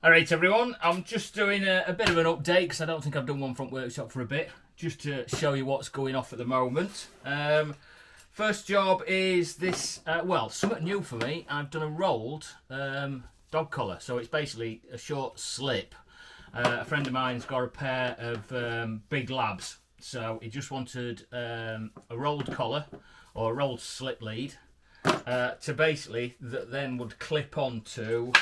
Alright everyone, I'm just doing a bit of an update because I don't think I've done one front workshop for a bit, just to show you what's going off at the moment. First job is this, well, something new for me. I've done a rolled dog collar, so it's basically a short slip. A friend of mine's got a pair of big labs, so he just wanted a rolled collar or a rolled slip lead to basically that then would clip onto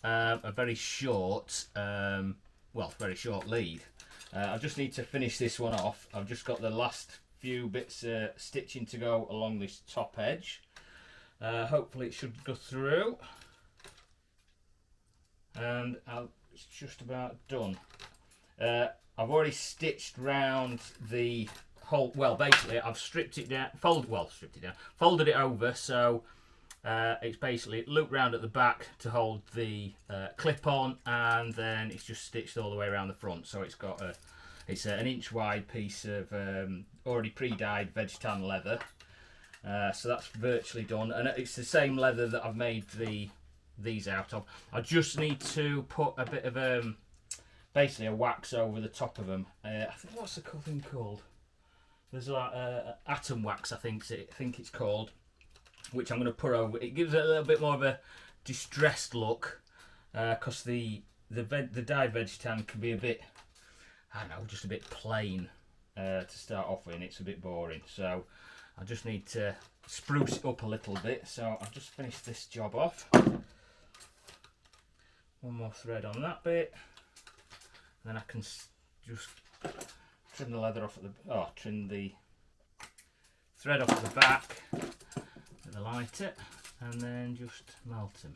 a very short, very short lead. I just need to finish this one off. I've just got the last few bits stitching to go along this top edge. Hopefully it should go through, and it's just about done. I've already stitched round the whole. Well, basically I've stripped it down, folded it over, so it's basically looped round at the back to hold the clip on, and then it's just stitched all the way around the front. So it's got it's an inch wide piece of already pre-dyed veg tan leather. So that's virtually done, and it's the same leather that I've made these out of. I just need to put a bit of basically a wax over the top of them. I think, what's the thing called? There's like atom wax, I think it's called, which I'm going to put over. It gives it a little bit more of a distressed look, because the dyed veg tan can be a bit, I don't know, just a bit plain to start off with, and it's a bit boring. So I just need to spruce it up a little bit. So I've just finished this job off. One more thread on that bit, and then I can just trim the leather off at the trim the thread off at the back with a lighter, and then just melt them.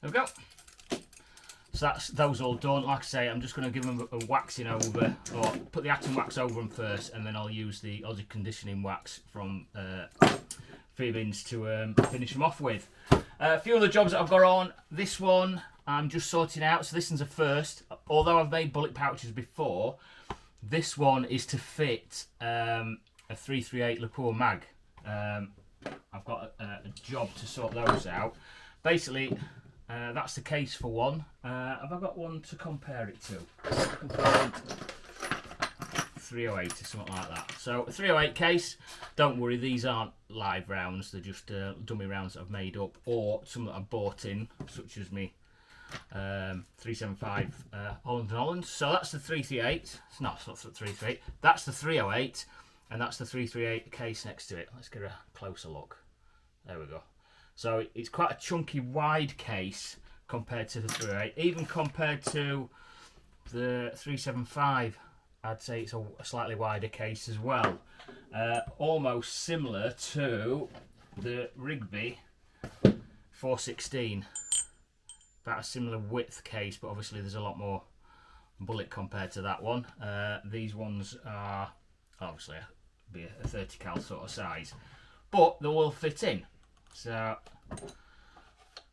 There we go. So that's those all done. Like I say, I'm just going to give them a waxing over, or put the atom wax over them first, and then I'll use the Aussie conditioning wax from Phoebins to finish them off with. A few other jobs that I've got on. This one I'm just sorting out. So this one's a first. Although I've made bullet pouches before, this one is to fit a 338 Lapua mag. I've got a job to sort those out. Basically, that's the case for one. Have I got one to compare it to? 308 or something like that. So a 308 case. Don't worry, these aren't live rounds. They're just dummy rounds that I've made up, or some that I've bought in, such as me 375 Holland & Holland. So that's the 338. No, it's not the 338. That's the 308, and that's the 338 case next to it. Let's get a closer look. There we go. So it's quite a chunky, wide case compared to the 308. Even compared to the 375, I'd say it's a slightly wider case as well. Almost similar to the Rigby 416. About a similar width case, but obviously there's a lot more bullet compared to that one. These ones are obviously be a 30 cal sort of size, but they will fit in. So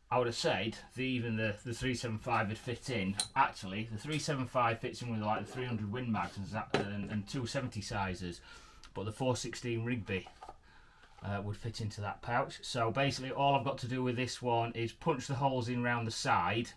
I would have said even the 375 would fit in. Actually, the 375 fits in with like the 300 Win Mags and 270 sizes, but the 416 Rigby would fit into that pouch. So basically all I've got to do with this one is punch the holes in around the side,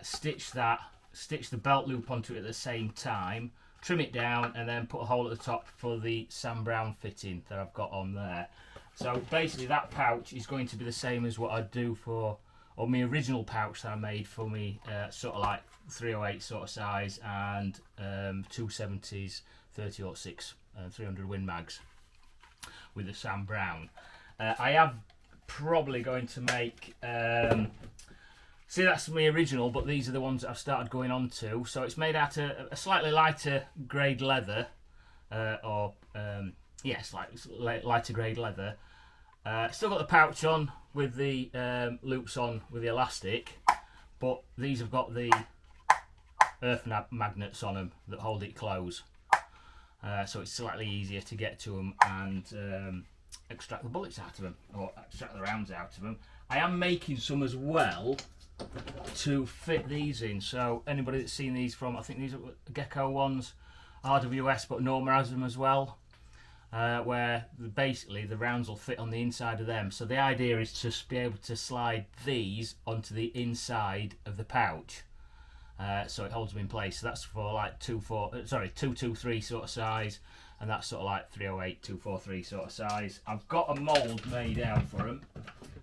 stitch the belt loop onto it at the same time, trim it down, and then put a hole at the top for the Sam Brown fitting that I've got on there. So basically that pouch is going to be the same as what I do for, or my original pouch that I made for me, sort of like 308 sort of size, and 270s, 30-06, 300 Win Mags with the Sam Brown. I am probably going to make, see, that's my original, but these are the ones that I've started going on to. So it's made out of a slightly lighter grade leather, lighter grade leather. Still got the pouch on with the loops on with the elastic, but these have got the earth magnets on them that hold it closed. So it's slightly easier to get to them and extract the bullets out of them, or extract the rounds out of them. I am making some as well to fit these in. So anybody that's seen these from, I think these are Gecko ones, RWS, but Norma has them as well. where basically the rounds will fit on the inside of them. So the idea is to be able to slide these onto the inside of the pouch, so it holds them in place. So that's for like 223 sort of size, and that's sort of like 308, 243 sort of size. I've got a mould made out for them.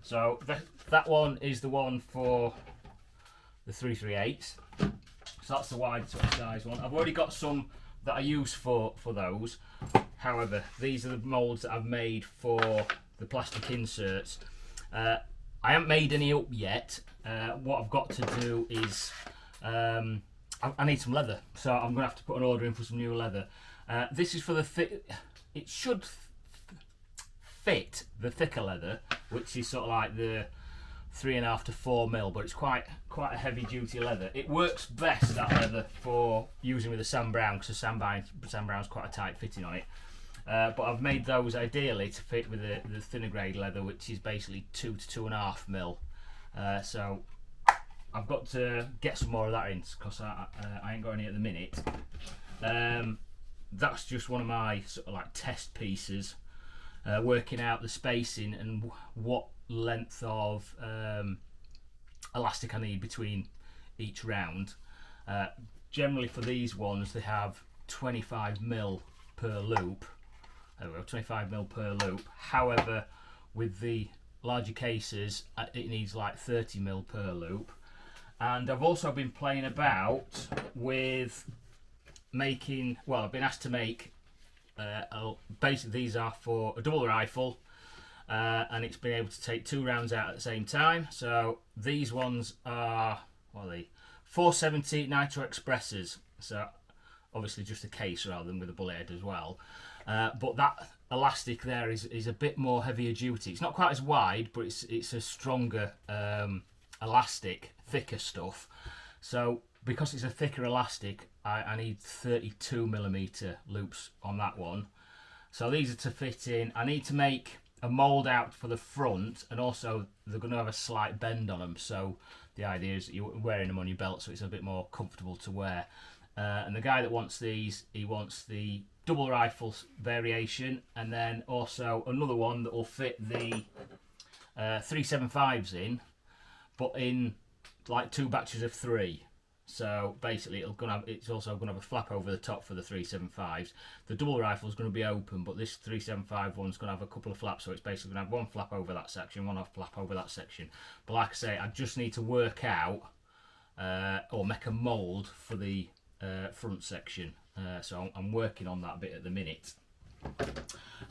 So that one is the one for the 338s. So that's the wide sort of size one. I've already got some that I use for those. However, these are the moulds that I've made for the plastic inserts. I haven't made any up yet. What I've got to do is I need some leather, so I'm going to have to put an order in for some new leather. This is for the it should fit the thicker leather, which is sort of like the 3.5 to 4 mil, but it's quite a heavy duty leather. It works best, that leather, for using with the Sam Brown, because the Sam Brown's quite a tight fitting on it. But I've made those ideally to fit with the thinner grade leather, which is basically 2 to 2.5 mil. So I've got to get some more of that in, because I ain't got any at the minute. That's just one of my sort of like test pieces, working out the spacing and what length of elastic I need between each round. Generally for these ones they have 25 mil per loop. 25 mil per loop. However, with the larger cases it needs like 30 mil per loop. And I've also been playing about with making, well, I've been asked to make basically these are for a double rifle, and it's been able to take 2 rounds out at the same time. So these ones are, what are they, 470 Nitro Expressors, so obviously just a case rather than with a bullet head as well. But that elastic there is a bit more heavier duty. It's not quite as wide, but it's a stronger elastic, thicker stuff. So because it's a thicker elastic, I need 32mm loops on that one. So these are to fit in. I need to make a mould out for the front, and also they're going to have a slight bend on them. So the idea is that you're wearing them on your belt, so it's a bit more comfortable to wear. And the guy that wants these, he wants the double rifle variation, and then also another one that will fit the 375s in, but in like 2 batches of 3. So basically it's also going to have a flap over the top for the 375s. The double rifle is going to be open, but this 375 one's going to have a couple of flaps, so it's basically going to have one flap over that section, one off flap over that section. But like I say, I just need to work out or make a mould for the front section. So I'm working on that bit at the minute.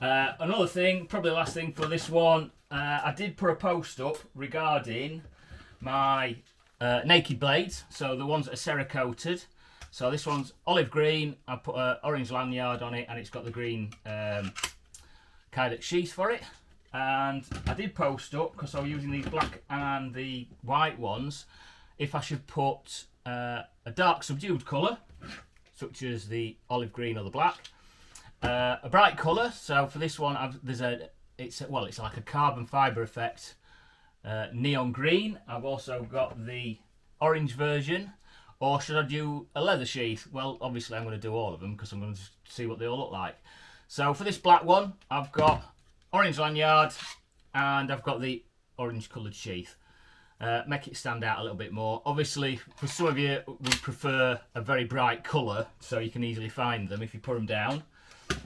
Another thing, probably the last thing for this one, I did put a post up regarding my naked blades, so the ones that are cerakoted. So this one's olive green. I put an orange lanyard on it, and it's got the green Kydex sheath for it. And I did post up, because I was using these black and the white ones, if I should put a dark subdued colour, such as the olive green or the black, a bright colour. So for this one, it's like a carbon fibre effect. Neon green. I've also got the orange version. Or should I do a leather sheath? Well, obviously I'm going to do all of them, because I'm going to see what they all look like. So for this black one, I've got orange lanyard, and I've got the orange coloured sheath. Make it stand out a little bit more. Obviously, for some of you would prefer a very bright colour, so you can easily find them if you put them down.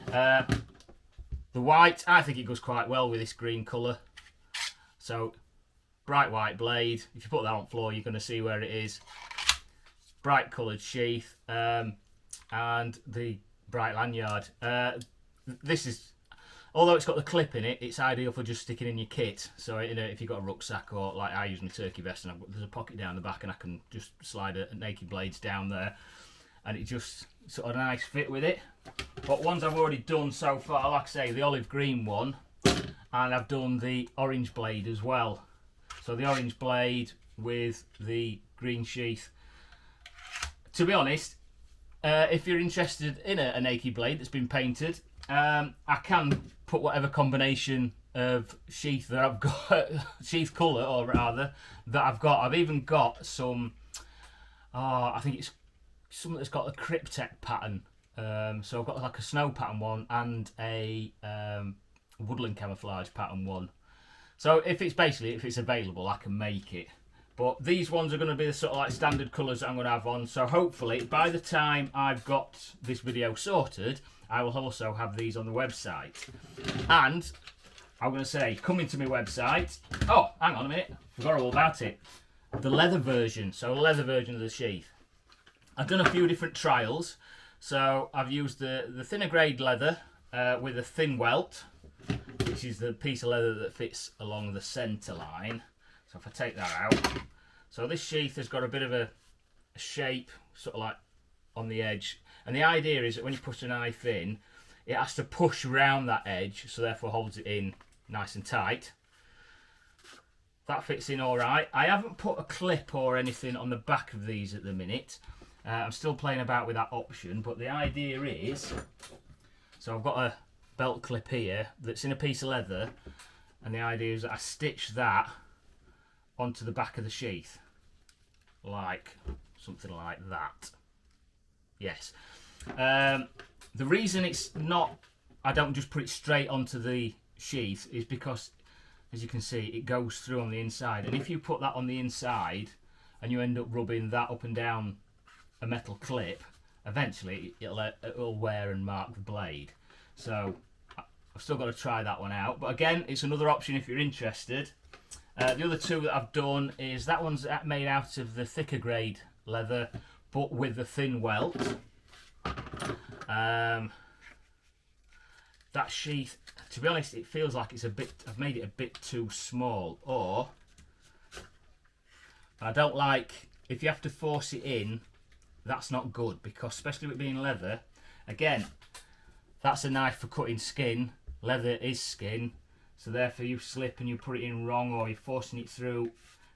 The white, I think it goes quite well with this green colour. So bright white blade. If you put that on the floor, you're going to see where it is. Bright coloured sheath, and the bright lanyard. This is, although it's got the clip in it, it's ideal for just sticking in your kit. So if you've got a rucksack, or like I use my turkey vest, and there's a pocket down the back, and I can just slide a naked blades down there, and it just sort of a nice fit with it. But ones I've already done so far, like I say, the olive green one, and I've done the orange blade as well. So the orange blade with the green sheath. To be honest, if you're interested in a naked blade that's been painted, I can put whatever combination of sheath that I've got, sheath colour, or rather, that I've got. I've even got some, I think it's something that's got a Cryptek pattern So I've got like a snow pattern one and a woodland camouflage pattern one. So if it's available, I can make it. But these ones are going to be the sort of like standard colours that I'm going to have on. So hopefully by the time I've got this video sorted, I will also have these on the website. And I'm going to say, coming to my website. Oh, hang on a minute. Forgot all about it. The leather version. So leather version of the sheath. I've done a few different trials. So I've used the thinner grade leather with a thin welt, which is the piece of leather that fits along the centre line. So if I take that out, so this sheath has got a bit of a shape, sort of like on the edge. And the idea is that when you put a knife in, it has to push around that edge, so therefore holds it in nice and tight. That fits in all right. I haven't put a clip or anything on the back of these at the minute. I'm still playing about with that option, but the idea is, so I've got a belt clip here that's in a piece of leather, and the idea is that I stitch that onto the back of the sheath, like something like that. Yes. The reason it's not, I don't just put it straight onto the sheath is because, as you can see, it goes through on the inside, and if you put that on the inside and you end up rubbing that up and down a metal clip, eventually it'll wear and mark the blade. So I've still got to try that one out, but again, it's another option if you're interested. The other two that I've done is that one's made out of the thicker grade leather, but with the thin welt. That sheath, to be honest, it feels like it's a bit, I've made it a bit too small, or I don't like, if you have to force it in, that's not good, because especially with being leather, again, that's a knife for cutting skin, leather is skin, so therefore you slip and you put it in wrong, or you're forcing it through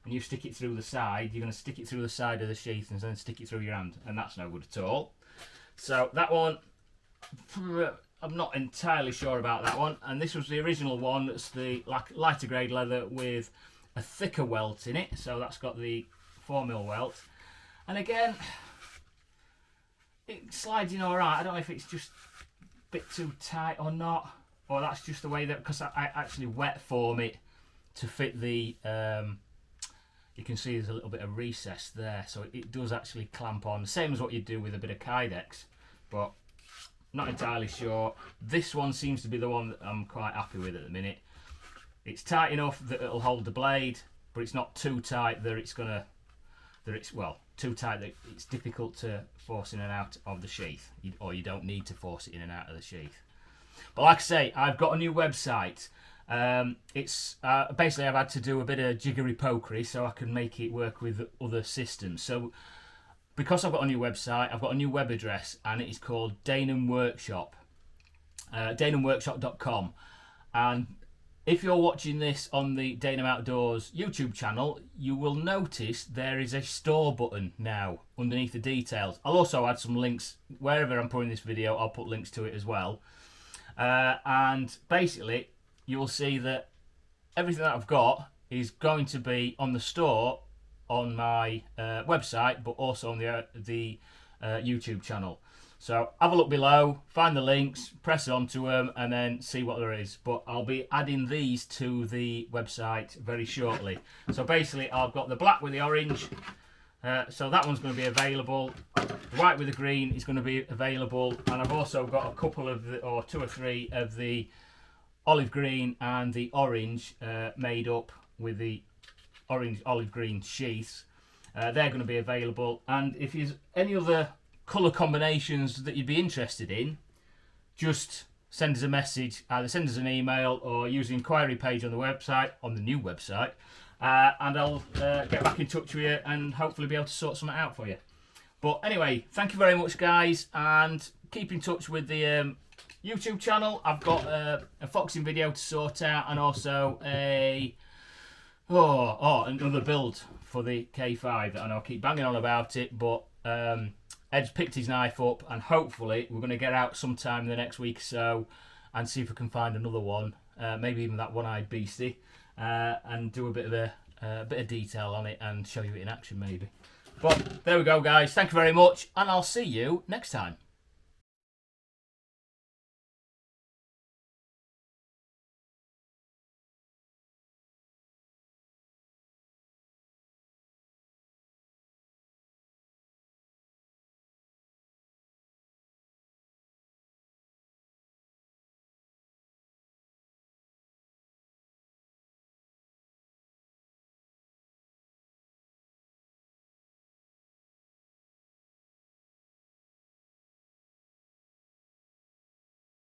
and you stick it through the side, you're going to stick it through the side of the sheath and then stick it through your hand, and that's no good at all. So that one, I'm not entirely sure about that one, and this was the original one. It's the lighter grade leather with a thicker welt in it, so that's got the 4mm welt, and again it slides in alright. I don't know if it's just a bit too tight or not, or that's just the way that, because I actually wet form it to fit the you can see there's a little bit of recess there, so it does actually clamp on, the same as what you do with a bit of Kydex, but not entirely sure. This one seems to be the one that I'm quite happy with at the minute. It's tight enough that it'll hold the blade, but it's not too tight that it's too tight that it's difficult to force in and out of the sheath, or you don't need to force it in and out of the sheath. But like I say, I've got a new website. It's basically I've had to do a bit of jiggery pokery so I can make it work with other systems. So because I've got a new website, I've got a new web address, and it is called Danum Workshop, danumworkshop.com. And if you're watching this on the Danum Outdoors YouTube channel, you will notice there is a store button now underneath the details. I'll also add some links wherever I'm putting this video. I'll put links to it as well. And basically, you'll see that everything that I've got is going to be on the store on my website, but also on the YouTube channel. So have a look below, find the links, press onto them, and then see what there is. But I'll be adding these to the website very shortly. So basically, I've got the black with the orange. So that one's going to be available. The white with the green is going to be available, and I've also got a couple of or two or three of the olive green and the orange made up with the orange olive green sheaths. They're going to be available, and if there's any other colour combinations that you'd be interested in, just send us a message, either send us an email or use the inquiry page on the website, on the new website, and I'll get back in touch with you and hopefully be able to sort something out for you. But anyway, thank you very much, guys, and keep in touch with the YouTube channel. I've got a foxing video to sort out, and also another build for the K5 that I know I keep banging on about it, but Ed's picked his knife up, and hopefully we're going to get out sometime in the next week or so and see if we can find another one, maybe even that one-eyed beastie, and do a bit of detail on it and show you it in action maybe. But there we go, guys. Thank you very much, and I'll see you next time.